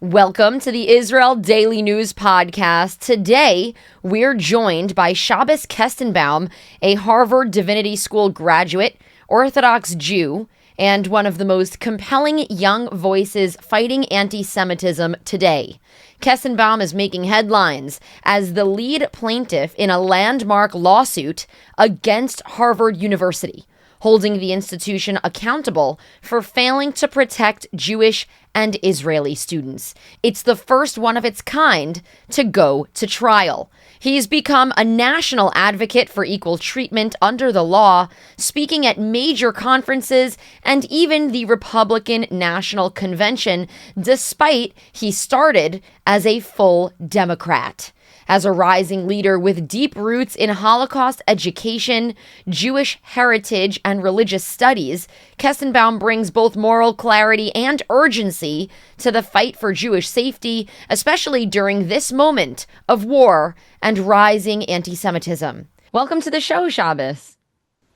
Welcome to the Israel Daily News Podcast. Today, we're joined by Shabbos Kestenbaum, a Harvard Divinity School graduate, Orthodox Jew, and one of the most compelling young voices fighting anti-Semitism today. Kestenbaum is making headlines as the lead plaintiff in a landmark lawsuit against Harvard University, holding the institution accountable for failing to protect Jewish and Israeli students. It's the first one of its kind to go to trial. He's become a national advocate for equal treatment under the law, speaking at major conferences and even the Republican National Convention, despite he started as a full Democrat. As a rising leader with deep roots in Holocaust education, Jewish heritage, and religious studies, Kestenbaum brings both moral clarity and urgency to the fight for Jewish safety, especially during this moment of war and rising anti-Semitism. Welcome to the show, Shabbos.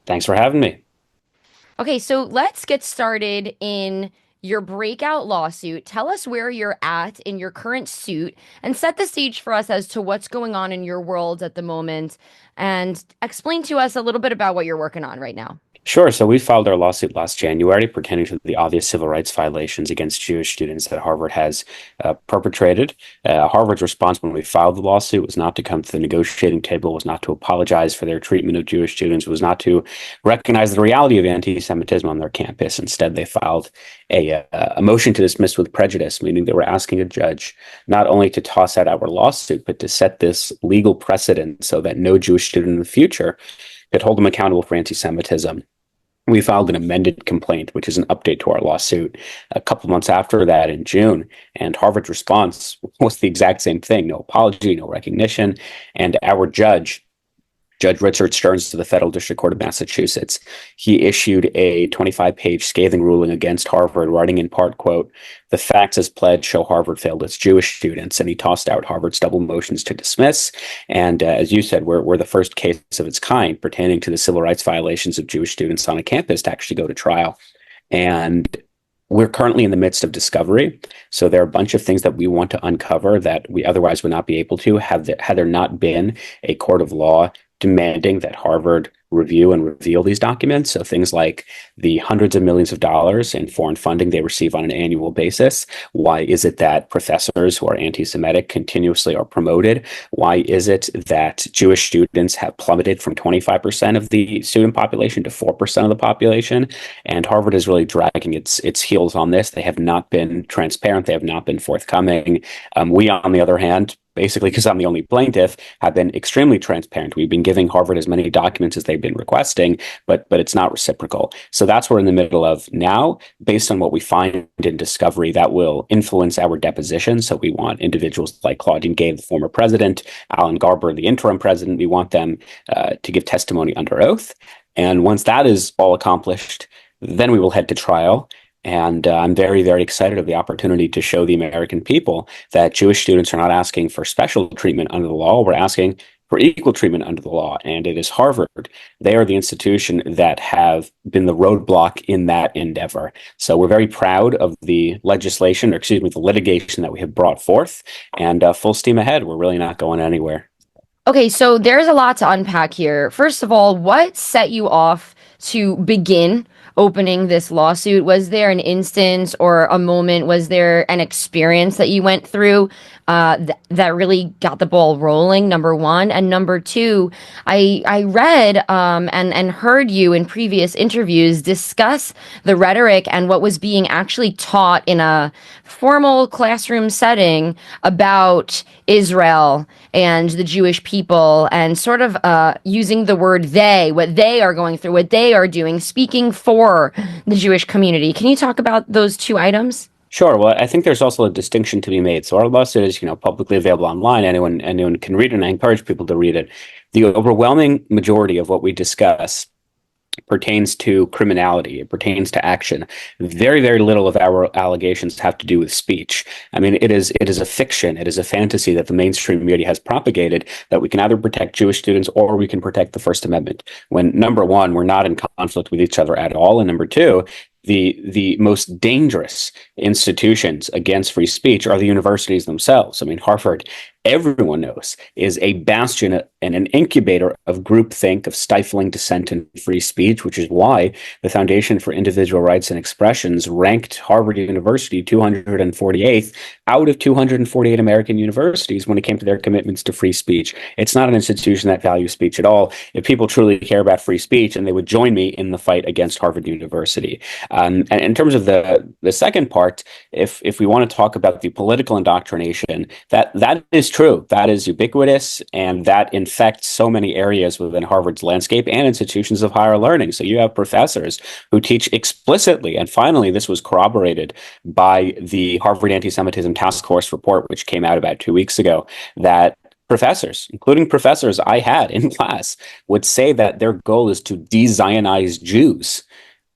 Thanks for having me. Okay, so let's get started in your breakout lawsuit. Tell us where you're at in your current suit and set the stage for us as to what's going on in your world at the moment, and explain to us a little bit about what you're working on right now. Sure. So we filed our lawsuit last January pertaining to the obvious civil rights violations against Jewish students that Harvard has perpetrated. Harvard's response when we filed the lawsuit was not to come to the negotiating table, was not to apologize for their treatment of Jewish students, was not to recognize the reality of anti-Semitism on their campus. Instead, they filed a motion to dismiss with prejudice, meaning they were asking a judge not only to toss out our lawsuit, but to set this legal precedent so that no Jewish student in the future could hold them accountable for anti-Semitism. We filed an amended complaint, which is an update to our lawsuit, a couple months after that in June. And Harvard's response was the exact same thing: no apology, no recognition. And our Judge Richard Stearns to the Federal District Court of Massachusetts, he issued a 25-page scathing ruling against Harvard, writing in part, quote, "The facts as pled show Harvard failed its Jewish students," and he tossed out Harvard's double motions to dismiss. And as you said, we're the first case of its kind pertaining to the civil rights violations of Jewish students on a campus to actually go to trial. And we're currently in the midst of discovery. So there are a bunch of things that we want to uncover that we otherwise would not be able to had there not been a court of law demanding that Harvard review and reveal these documents. So things like the hundreds of millions of dollars in foreign funding they receive on an annual basis. Why is it that professors who are anti-Semitic continuously are promoted? Why is it that Jewish students have plummeted from 25% of the student population to 4% of the population? And Harvard is really dragging its heels on this. They have not been transparent. They have not been forthcoming. We, on the other hand, basically because I'm the only plaintiff, have been extremely transparent. We've been giving Harvard as many documents as they've been requesting, but it's not reciprocal. So that's what we're in the middle of now. Based on what we find in discovery, that will influence our deposition. So we want individuals like Claudine Gay, the former president, Alan Garber, the interim president. We want them to give testimony under oath. And once that is all accomplished, then we will head to trial. And I'm very, very excited of the opportunity to show the American people that Jewish students are not asking for special treatment under the law. We're asking for equal treatment under the law. And it is Harvard. They are the institution that have been the roadblock in that endeavor. So we're very proud of the legislation, or excuse me, the litigation that we have brought forth, and full steam ahead. We're really not going anywhere. Okay, so there's a lot to unpack here. First of all, what set you off to begin opening this lawsuit? Was there an instance or a moment? Was there an experience that you went through that really got the ball rolling? Number one. And number two, I read and heard you in previous interviews discuss the rhetoric and what was being actually taught in a formal classroom setting about Israel and the Jewish people, and sort of using the word they, what they are going through, what they are doing, speaking for the Jewish community. Can you talk about those two items? Sure. Well, I think there's also a distinction to be made. So our lawsuit is, publicly available online. Anyone can read it, and I encourage people to read it. The overwhelming majority of what we discuss pertains to criminality. It pertains to action. Very, very little of our allegations have to do with speech. I mean, it is a fiction. It is a fantasy that the mainstream media has propagated, that we can either protect Jewish students or we can protect the First Amendment. When, number one, we're not in conflict with each other at all. And number two, the most dangerous institutions against free speech are the universities themselves. I mean, Harvard, everyone knows, is a bastion and an incubator of groupthink, of stifling dissent and free speech, which is why the Foundation for Individual Rights and Expressions ranked Harvard University 248th out of 248 American universities when it came to their commitments to free speech. It's not an institution that values speech at all. If people truly care about free speech, and they would join me in the fight against Harvard University. And in terms of the second part, if we want to talk about the political indoctrination, that is true. That is ubiquitous, and that infects so many areas within Harvard's landscape and institutions of higher learning. So you have professors who teach explicitly, and finally, this was corroborated by the Harvard Anti-Semitism Task Force report, which came out about 2 weeks ago, that professors, including professors I had in class, would say that their goal is to de-Zionize Jews,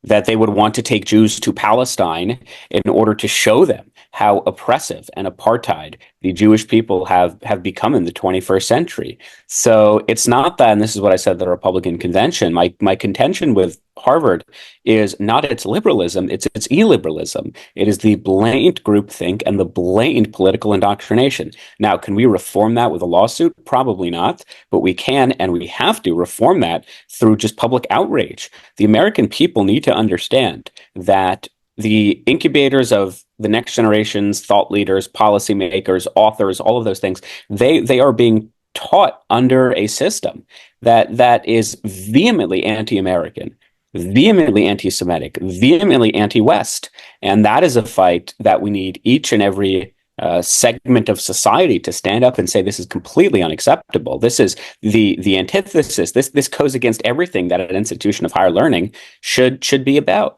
that they would want to take Jews to Palestine in order to show them how oppressive and apartheid the Jewish people have become in the 21st century. So it's not that, and this is what I said at the Republican convention, my contention with Harvard is not its liberalism, it's its illiberalism. It is the blatant groupthink and the blatant political indoctrination. Now, can we reform that with a lawsuit? Probably not, but we can and we have to reform that through just public outrage. The American people need to understand that the incubators of the next generation's thought leaders, policymakers, authors, all of those things, they are being taught under a system that is vehemently anti-American, vehemently anti-Semitic, vehemently anti-West. And that is a fight that we need each and every segment of society to stand up and say this is completely unacceptable. This is the antithesis. This goes against everything that an institution of higher learning should be about.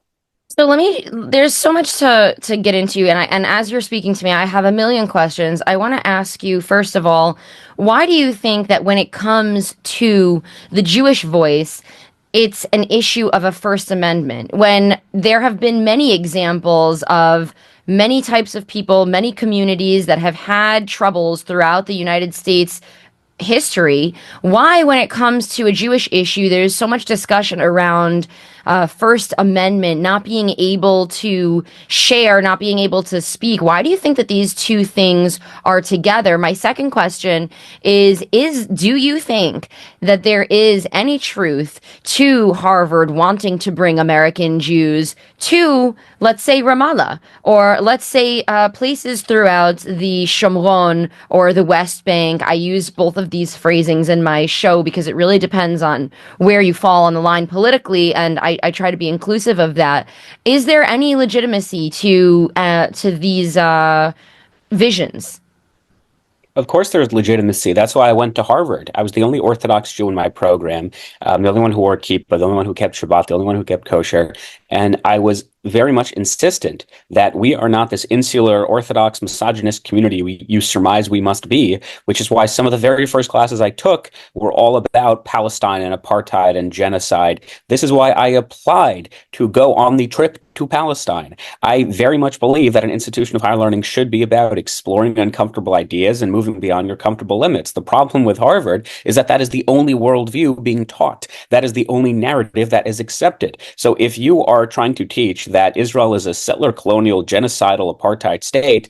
So there's so much to get into, and as you're speaking to me, I have a million questions. I want to ask you, first of all, why do you think that when it comes to the Jewish voice, it's an issue of a First Amendment, when there have been many examples of many types of people, many communities that have had troubles throughout the United States history? Why, when it comes to a Jewish issue, there's so much discussion around First Amendment, not being able to share, not being able to speak? Why do you think that these two things are together? My second question is do you think that there is any truth to Harvard wanting to bring American Jews to, let's say, Ramallah, or let's say places throughout the Shomron or the West Bank? I use both of these phrasings in my show because it really depends on where you fall on the line politically, and I try to be inclusive of that. Is there any legitimacy to these visions? Of course, there's legitimacy. That's why I went to Harvard. I was the only Orthodox Jew in my program, the only one who wore kippah, the only one who kept Shabbat, the only one who kept kosher. And I was very much insistent that we are not this insular, Orthodox, misogynist community you surmise we must be, which is why some of the very first classes I took were all about Palestine and apartheid and genocide. This is why I applied to go on the trip to Palestine. I very much believe that an institution of higher learning should be about exploring uncomfortable ideas and moving beyond your comfortable limits. The problem with Harvard is that is the only worldview being taught. That is the only narrative that is accepted. So if you are trying to teach that Israel is a settler colonial genocidal apartheid state,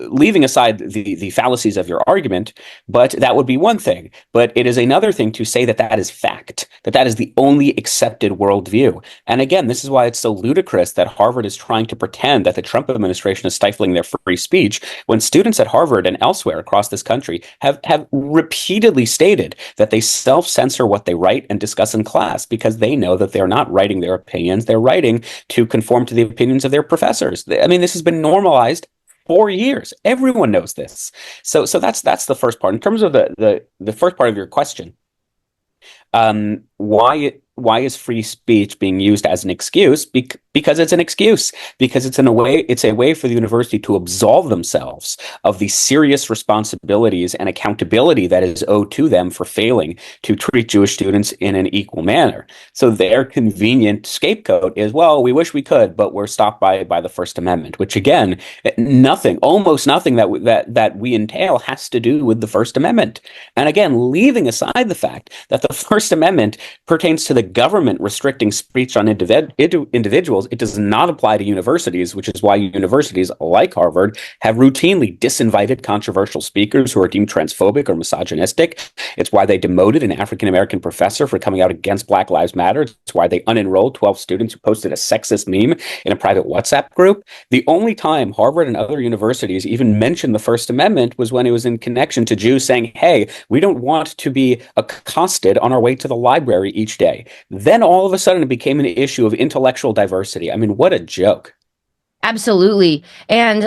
leaving aside the fallacies of your argument, but that would be one thing. But it is another thing to say that is fact, that is the only accepted worldview. And again, this is why it's so ludicrous that Harvard is trying to pretend that the Trump administration is stifling their free speech, when students at Harvard and elsewhere across this country have repeatedly stated that they self-censor what they write and discuss in class because they know that they're not writing their opinions, they're writing to conform to the opinions of their professors. I mean, this has been normalized 4 years. Everyone knows this. So that's the first part. In terms of the first part of your question, why is free speech being used as an excuse? Because it's an excuse. Because it's a way for the university to absolve themselves of the serious responsibilities and accountability that is owed to them for failing to treat Jewish students in an equal manner. So their convenient scapegoat is, well, we wish we could, but we're stopped by the First Amendment, which again, almost nothing that we entail has to do with the First Amendment. And again, leaving aside the fact that the First Amendment pertains to the government restricting speech on individuals, it does not apply to universities, which is why universities like Harvard have routinely disinvited controversial speakers who are deemed transphobic or misogynistic. It's why they demoted an African-American professor for coming out against Black Lives Matter. It's why they unenrolled 12 students who posted a sexist meme in a private WhatsApp group. The only time Harvard and other universities even mentioned the First Amendment was when it was in connection to Jews saying, hey, we don't want to be accosted on our way to the library each day. Then all of a sudden it became an issue of intellectual diversity. I mean, what a joke. Absolutely. And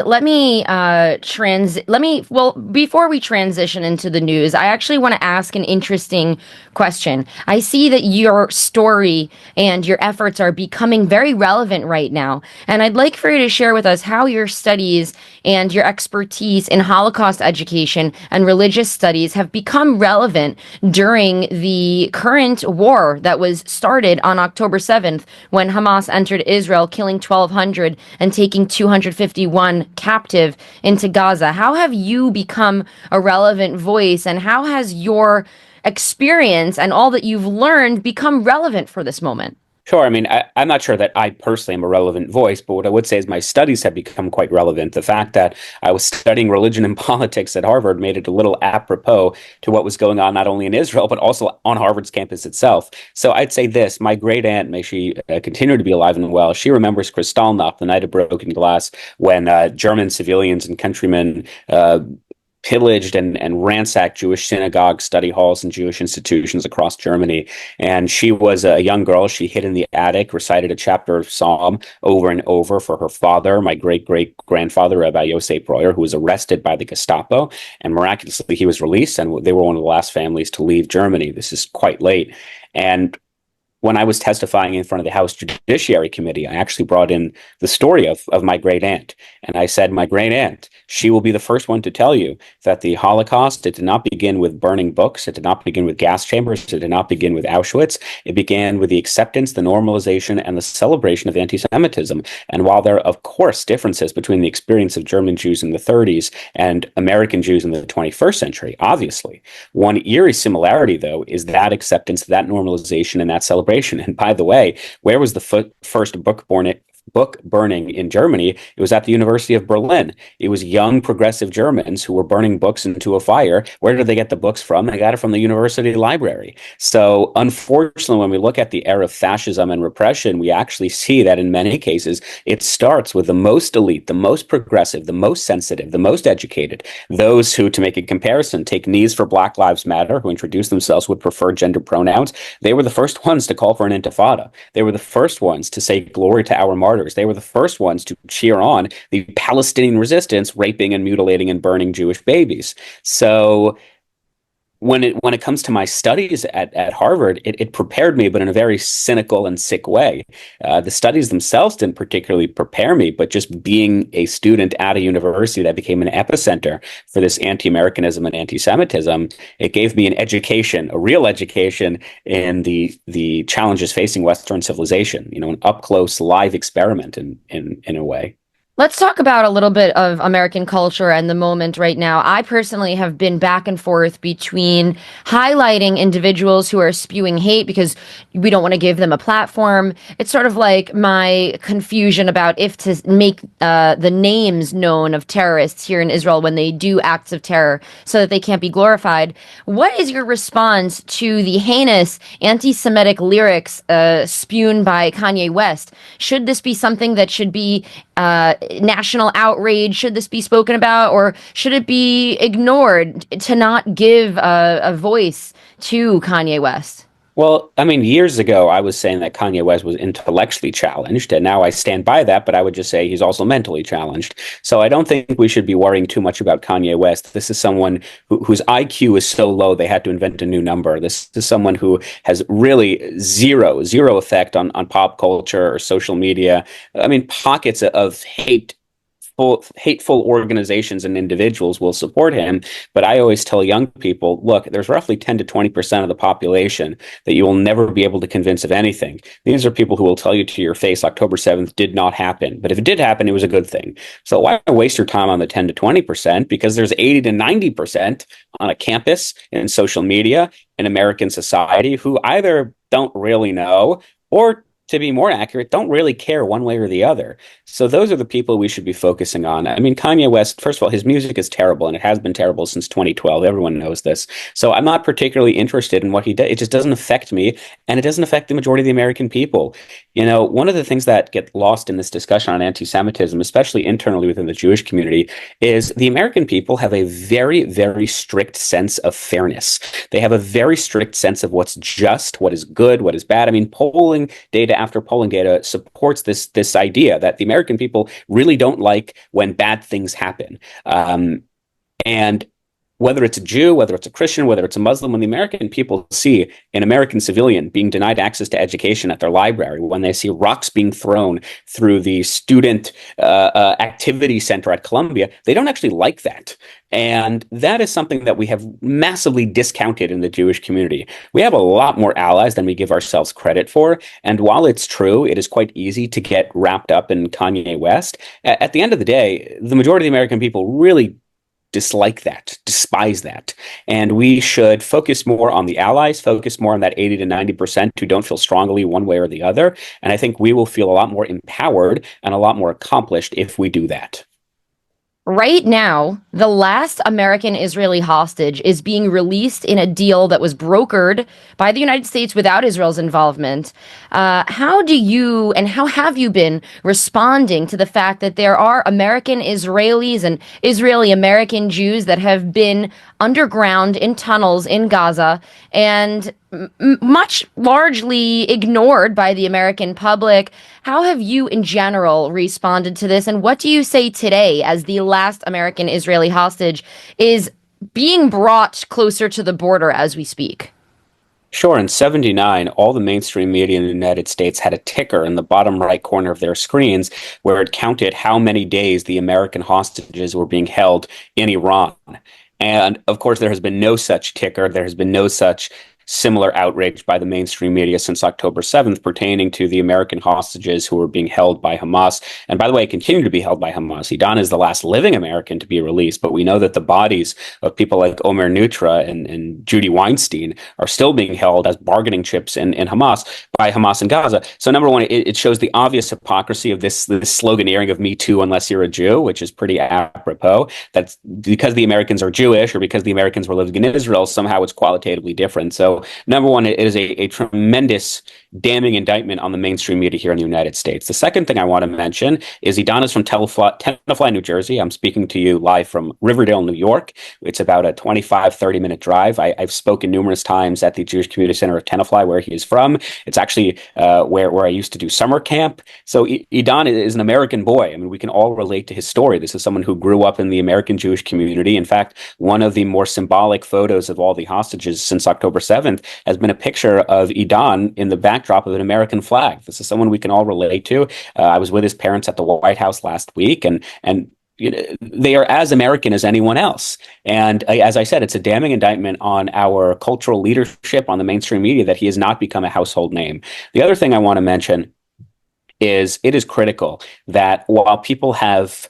before we transition into the news, I actually want to ask an interesting question. I see that your story and your efforts are becoming very relevant right now. And I'd like for you to share with us how your studies and your expertise in Holocaust education and religious studies have become relevant during the current war that was started on October 7th when Hamas entered Israel, killing 1,200 and taking 251 captive into Gaza. How have you become a relevant voice, and how has your experience and all that you've learned become relevant for this moment? Sure. I mean, I'm not sure that I personally am a relevant voice, but what I would say is my studies have become quite relevant. The fact that I was studying religion and politics at Harvard made it a little apropos to what was going on not only in Israel, but also on Harvard's campus itself. So I'd say this, my great aunt, may she continue to be alive and well, she remembers Kristallnacht, the night of broken glass, when German civilians and countrymen pillaged and ransacked Jewish synagogues, study halls, and Jewish institutions across Germany. And she was a young girl. She hid in the attic, recited a chapter of Psalm over and over for her father, my great-great-grandfather, Rabbi Yosef Breuer, who was arrested by the Gestapo. And miraculously, he was released, and they were one of the last families to leave Germany. This is quite late. And when I was testifying in front of the House Judiciary Committee, I actually brought in the story of my great aunt. And I said, my great aunt, she will be the first one to tell you that the Holocaust, it did not begin with burning books. It did not begin with gas chambers. It did not begin with Auschwitz. It began with the acceptance, the normalization, and the celebration of antisemitism. And while there are, of course, differences between the experience of German Jews in the 30s and American Jews in the 21st century, obviously, one eerie similarity, though, is that acceptance, that normalization, and that celebration. And by the way, where was the first book burning in Germany? It was at the University of Berlin. It was young progressive Germans who were burning books into a fire. Where did they get the books from? They got it from the university library. So unfortunately, when we look at the era of fascism and repression, we actually see that in many cases, it starts with the most elite, the most progressive, the most sensitive, the most educated, those who, to make a comparison, take knees for Black Lives Matter, who introduce themselves with preferred gender pronouns. They were the first ones to call for an intifada. They were the first ones to say glory to our martyrs. They were the first ones to cheer on the Palestinian resistance, raping and mutilating and burning Jewish babies. So when it comes to my studies at Harvard, it prepared me, but in a very cynical and sick way. The studies themselves didn't particularly prepare me, but just being a student at a university that became an epicenter for this anti-Americanism and anti-Semitism, it gave me an education, a real education in the challenges facing Western civilization. You know, an up-close live experiment in a way. Let's talk about a little bit of American culture and the moment right now. I personally have been back and forth between highlighting individuals who are spewing hate because we don't want to give them a platform. It's sort of like my confusion about if to make the names known of terrorists here in Israel when they do acts of terror so that they can't be glorified. What is your response to the heinous anti-Semitic lyrics spewed by Kanye West? Should this be something that should be national outrage? Should this be spoken about, or should it be ignored to not give a voice to Kanye West? Well, I mean, years ago, I was saying that Kanye West was intellectually challenged, and now I stand by that, but I would just say he's also mentally challenged. So I don't think we should be worrying too much about Kanye West. This is someone whose IQ is so low, they had to invent a new number. This is someone who has really zero effect on pop culture or social media. I mean, pockets of hateful organizations and individuals will support him. But I always tell young people, look, there's roughly 10 to 20% of the population that you will never be able to convince of anything. These are people who will tell you to your face October 7th did not happen. But if it did happen, it was a good thing. So why waste your time on the 10 to 20%? Because there's 80 to 90% on a campus, in social media, in American society, who either don't really know, or to be more accurate, don't really care one way or the other. So those are the people we should be focusing on. I mean, Kanye West, first of all, his music is terrible, and it has been terrible since 2012. Everyone knows this. So I'm not particularly interested in what he does. It just doesn't affect me, and it doesn't affect the majority of the American people. You know, one of the things that get lost in this discussion on anti-Semitism, especially internally within the Jewish community, is the American people have a very, very strict sense of fairness. They have a very strict sense of what's just, what is good, what is bad. I mean, polling data after polling data supports this idea that the American people really don't like when bad things happen. And whether it's a Jew, whether it's a Christian, whether it's a Muslim, when the American people see an American civilian being denied access to education at their library, when they see rocks being thrown through the student activity center at Columbia, they don't actually like that. And that is something that we have massively discounted in the Jewish community. We have a lot more allies than we give ourselves credit for. And while it's true, it is quite easy to get wrapped up in Kanye West. At the end of the day, the majority of the American people really dislike that, despise that. And we should focus more on the allies, focus more on that 80 to 90% who don't feel strongly one way or the other. And I think we will feel a lot more empowered and a lot more accomplished if we do that. Right now, the last American Israeli hostage is being released in a deal that was brokered by the United States without Israel's involvement. How do you and how have you been responding to the fact that there are American Israelis and Israeli American Jews that have been underground in tunnels in Gaza and much largely ignored by the American public? How have you in general responded to this? And what do you say today as the last American Israeli hostage is being brought closer to the border as we speak? Sure, in 79, all the mainstream media in the United States had a ticker in the bottom right corner of their screens where it counted how many days the American hostages were being held in Iran. And of course, there has been no such ticker. There has been no such similar outrage by the mainstream media since October 7th pertaining to the American hostages who were being held by Hamas. And by the way, continue to be held by Hamas. Idan is the last living American to be released, but we know that the bodies of people like Omer Nutra and Judy Weinstein are still being held as bargaining chips in Hamas by Hamas in Gaza. So number one, it shows the obvious hypocrisy of this sloganeering of Me Too unless you're a Jew, which is pretty apropos. That's because the Americans are Jewish or because the Americans were living in Israel, somehow it's qualitatively different. So number one, it is a tremendous damning indictment on the mainstream media here in the United States. The second thing I want to mention is Idan is from Tenafly, New Jersey. I'm speaking to you live from Riverdale, New York. It's about a 25, 30-minute drive. I've spoken numerous times at the Jewish Community Center of Tenafly, where he is from. It's actually where I used to do summer camp. So Idan is an American boy. I mean, we can all relate to his story. This is someone who grew up in the American Jewish community. In fact, one of the more symbolic photos of all the hostages since October 7th has been a picture of Idan in the backdrop of an American flag. This is someone we can all relate to. I was with his parents at the White House last week, and you know, they are as American as anyone else. And as I said, it's a damning indictment on our cultural leadership, on the mainstream media, that he has not become a household name. The other thing I want to mention is it is critical that while people have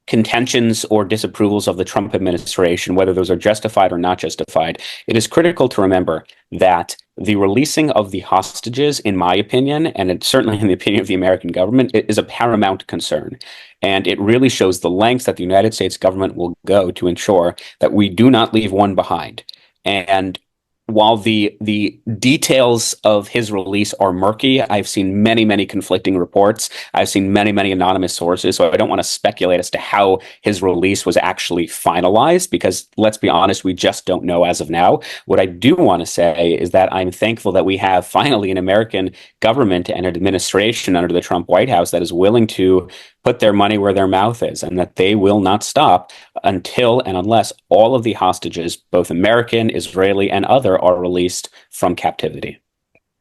contentions or disapprovals of the Trump administration, whether those are justified or not justified, it is critical to remember that the releasing of the hostages, in my opinion, and it's certainly in the opinion of the American government, it is a paramount concern. And it really shows the lengths that the United States government will go to ensure that we do not leave one behind. And while the details of his release are murky, I've seen many, many conflicting reports. I've seen many, many anonymous sources. So I don't want to speculate as to how his release was actually finalized, because let's be honest, we just don't know as of now. What I do want to say is that I'm thankful that we have finally an American government and an administration under the Trump White House that is willing to put their money where their mouth is, and that they will not stop until and unless all of the hostages, both American, Israeli, and other, are released from captivity.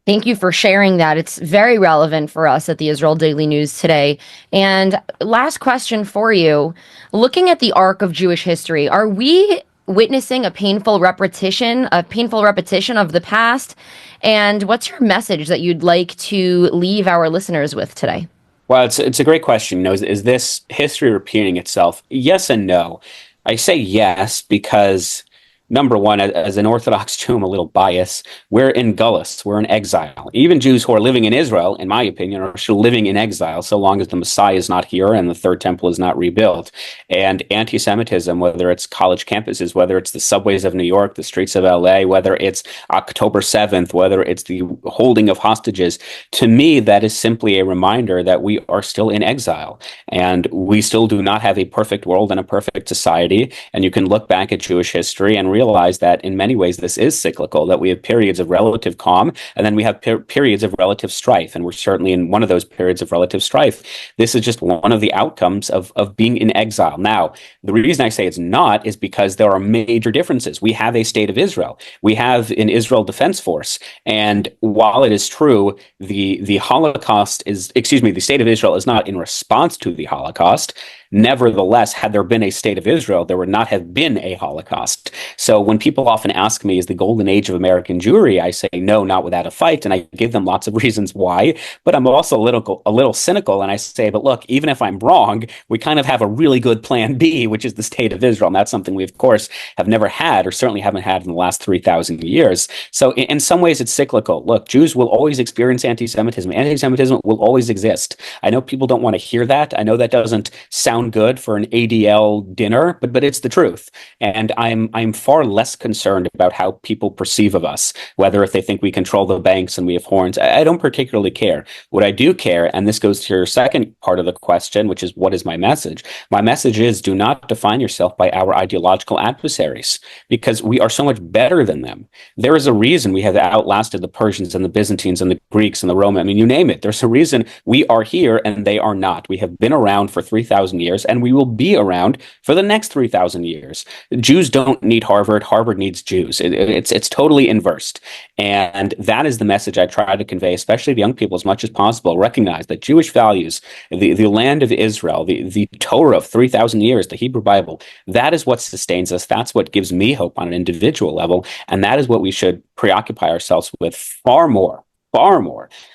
Thank you for sharing that. It's very relevant for us at the Israel Daily News today. And last question for you. Looking at the arc of Jewish history, are we witnessing a painful repetition of the past? And what's your message that you'd like to leave our listeners with today? Well, it's a great question. You know, is this history repeating itself? Yes and no. I say yes because Number one, as an Orthodox Jew, I'm a little biased. We're in Gullus. We're in exile. Even Jews who are living in Israel, in my opinion, are still living in exile so long as the Messiah is not here and the third temple is not rebuilt. And anti-Semitism, whether it's college campuses, whether it's the subways of New York, the streets of LA, whether it's October 7th, whether it's the holding of hostages, to me, that is simply a reminder that we are still in exile and we still do not have a perfect world and a perfect society. And you can look back at Jewish history and realize that in many ways this is cyclical, that we have periods of relative calm and then we have periods of relative strife. And we're certainly in one of those periods of relative strife. This is just one of the outcomes of being in exile. Now, the reason I say it's not is because there are major differences. We have a state of Israel. We have an Israel Defense Force. And while it is true, the Holocaust is, the state of Israel is not in response to the Holocaust. Nevertheless, had there been a state of Israel, there would not have been a Holocaust. So when people often ask me, is the golden age of American Jewry? I say, no, not without a fight. And I give them lots of reasons why. But I'm also a little cynical. And I say, but look, even if I'm wrong, we kind of have a really good plan B, which is the state of Israel. And that's something we, of course, have never had or certainly haven't had in the last 3,000 years. So in some ways, it's cyclical. Look, Jews will always experience anti-Semitism. Anti-Semitism will always exist. I know people don't want to hear that. I know that doesn't sound good for an ADL dinner, but it's the truth. And I'm far less concerned about how people perceive of us, whether if they think we control the banks and we have horns. I don't particularly care. What I do care, and this goes to your second part of the question, which is what is my message? My message is do not define yourself by our ideological adversaries, because we are so much better than them. There is a reason we have outlasted the Persians and the Byzantines and the Greeks and the Romans. I mean, you name it. There's a reason we are here and they are not. We have been around for 3,000 years and we will be around for the next 3,000 years. Jews don't need Harvard. Harvard needs Jews. It's totally inversed. And that is the message I try to convey, especially to young people as much as possible. Recognize that Jewish values, the land of Israel, the Torah of 3,000 years, the Hebrew Bible, that is what sustains us. That's what gives me hope on an individual level. And that is what we should preoccupy ourselves with far more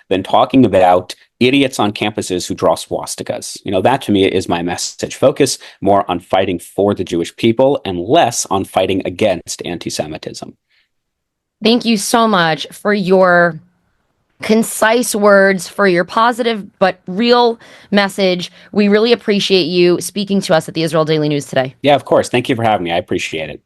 than talking about idiots on campuses who draw swastikas. That to me is my message. Focus more on fighting for the Jewish people and less on fighting against anti-Semitism. Thank you so much for your concise words, for your positive but real message. We really appreciate you speaking to us at the Israel Daily News today. Yeah, of course. Thank you for having me. I appreciate it.